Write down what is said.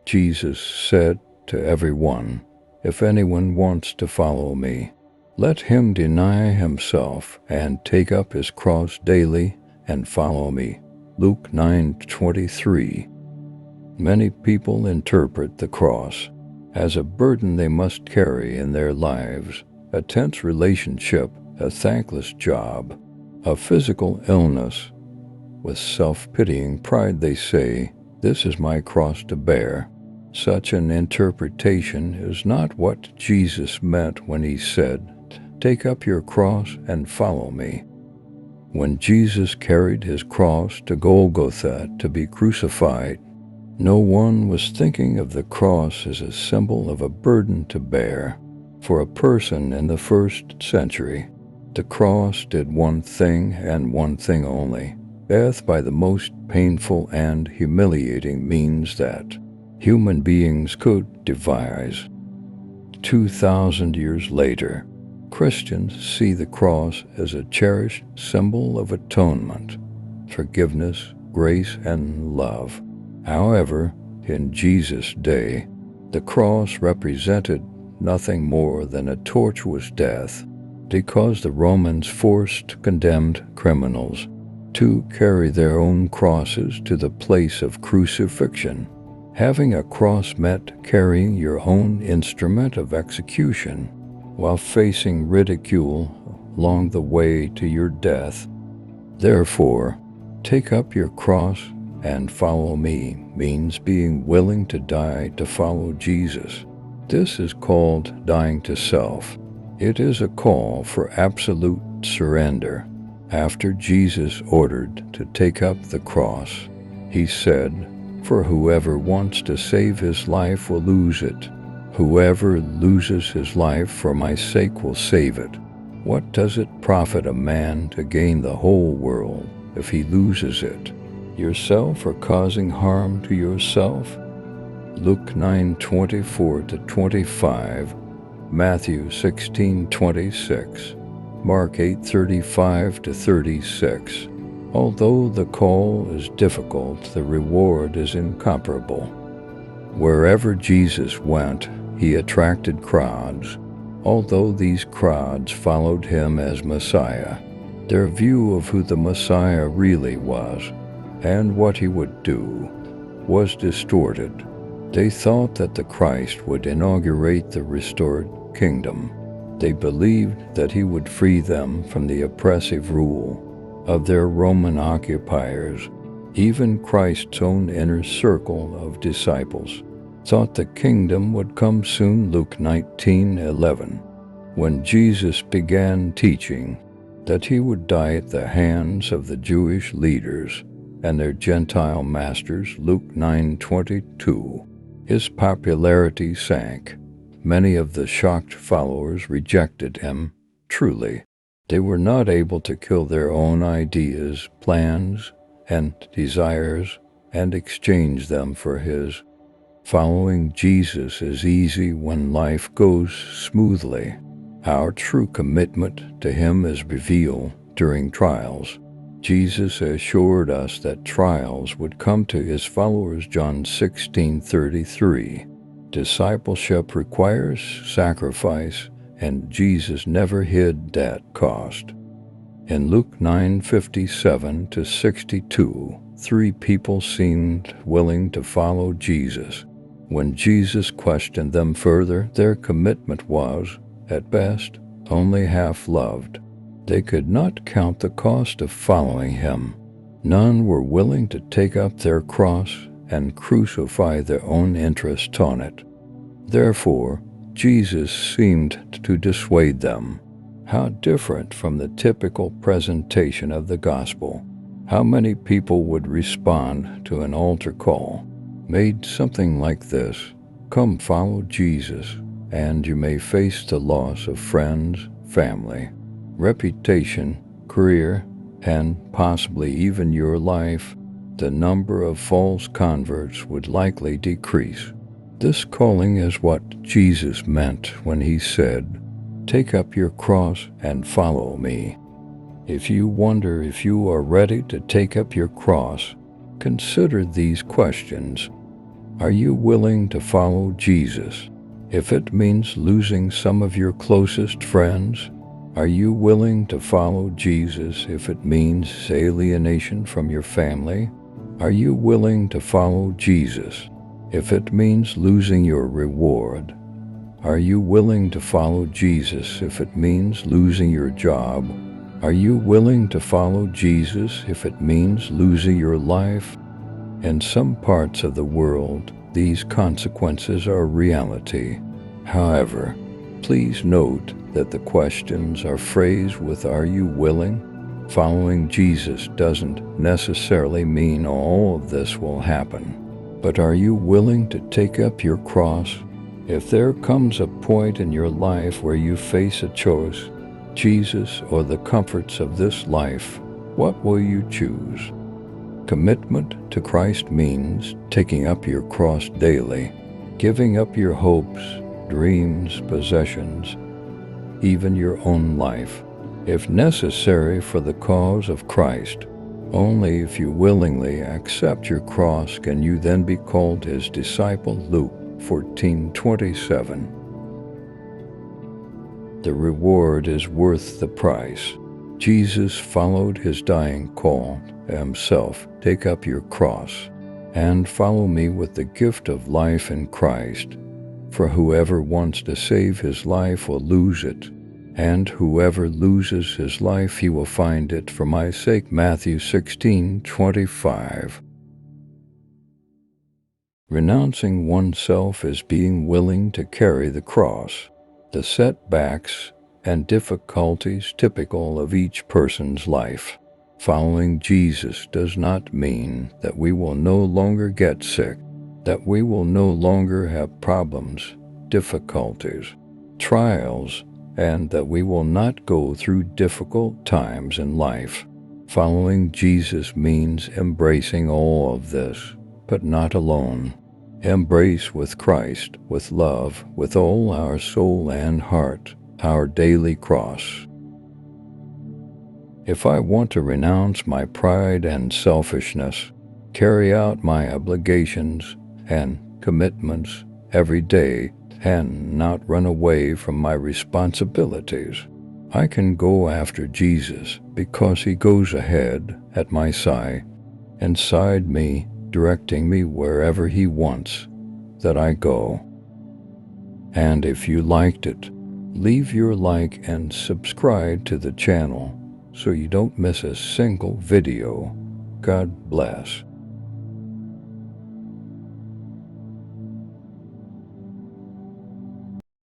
Jesus said to everyone, "If anyone wants to follow me, let him deny himself and take up his cross daily and follow me." Luke 9:23. Many people interpret the cross as a burden they must carry in their lives, a tense relationship, a thankless job, a physical illness. With self-pitying pride they say, "This is my cross to bear." Such an interpretation is not what Jesus meant when he said, "Take up your cross and follow me." When Jesus carried his cross to Golgotha to be crucified, no one was thinking of the cross as a symbol of a burden to bear. For a person in the first century, the cross did one thing and one thing only: death by the most painful and humiliating means that human beings could devise. 2,000 years later, Christians see the cross as a cherished symbol of atonement, forgiveness, grace, and love. However, in Jesus' day, the cross represented nothing more than a tortuous death, because the Romans forced condemned criminals to carry their own crosses to the place of crucifixion. Having a cross meant carrying your own instrument of execution while facing ridicule along the way to your death. Therefore, take up your cross and follow me means being willing to die to follow Jesus. This is called dying to self. It is a call for absolute surrender. After Jesus ordered to take up the cross, he said, "For whoever wants to save his life will lose it. Whoever loses his life for my sake will save it. What does it profit a man to gain the whole world if he loses it? Yourself, or causing harm to yourself?" Luke 9:24-25, Matthew 16:26, Mark 8:35-36. Although the call is difficult, the reward is incomparable. Wherever Jesus went, he attracted crowds. Although these crowds followed him as Messiah, their view of who the Messiah really was and what he would do was distorted. They thought that the Christ would inaugurate the restored kingdom. They believed that he would free them from the oppressive rule of their Roman occupiers. Even Christ's own inner circle of disciples thought the kingdom would come soon. Luke 19:11. When Jesus began teaching that he would die at the hands of the Jewish leaders and their Gentile masters, Luke 9:22, his popularity sank. Many of the shocked followers rejected him. Truly, they were not able to kill their own ideas, plans, and desires and exchange them for his. Following Jesus is easy when life goes smoothly. Our true commitment to him is revealed during trials. Jesus assured us that trials would come to his followers, John 16:33. Discipleship requires sacrifice, and Jesus never hid that cost. In Luke 9:57-62, 3 people seemed willing to follow Jesus. When Jesus questioned them further, their commitment was, at best, only half-loved. They could not count the cost of following him. None were willing to take up their cross and crucify their own interest on it. Therefore, Jesus seemed to dissuade them. How different from the typical presentation of the gospel. How many people would respond to an altar call made something like this: "Come follow Jesus, and you may face the loss of friends, family, reputation, career, and possibly even your life." The number of false converts would likely decrease. This calling is what Jesus meant when he said, "Take up your cross and follow me." If you wonder if you are ready to take up your cross, consider these questions. Are you willing to follow Jesus? If it means losing some of your closest friends, are you willing to follow Jesus if it means alienation from your family? Are you willing to follow Jesus if it means losing your reward? Are you willing to follow Jesus if it means losing your job? Are you willing to follow Jesus if it means losing your life? In some parts of the world, these consequences are reality. However, please note that the questions are phrased with "Are you willing?" Following Jesus doesn't necessarily mean all of this will happen. But are you willing to take up your cross? If there comes a point in your life where you face a choice, Jesus or the comforts of this life, what will you choose? Commitment to Christ means taking up your cross daily, giving up your hopes, dreams, possessions, even your own life, if necessary for the cause of Christ. Only if you willingly accept your cross can you then be called his disciple. Luke 14:27. The reward is worth the price. Jesus followed his dying call himself, "Take up your cross and follow me," with the gift of life in Christ. For whoever wants to save his life will lose it, and whoever loses his life, he will find it for my sake. Matthew 16:25. Renouncing oneself is being willing to carry the cross. The setbacks and difficulties typical of each person's life. Following Jesus does not mean that we will no longer get sick, that we will no longer have problems, difficulties, trials, and that we will not go through difficult times in life. Following Jesus means embracing all of this, but not alone. Embrace with Christ, with love, with all our soul and heart, our daily cross. If I want to renounce my pride and selfishness, carry out my obligations and commitments every day, and not run away from my responsibilities, I can go after Jesus because he goes ahead at my side, inside me, directing me wherever he wants that I go. And if you liked it, leave your like and subscribe to the channel so you don't miss a single video. God bless.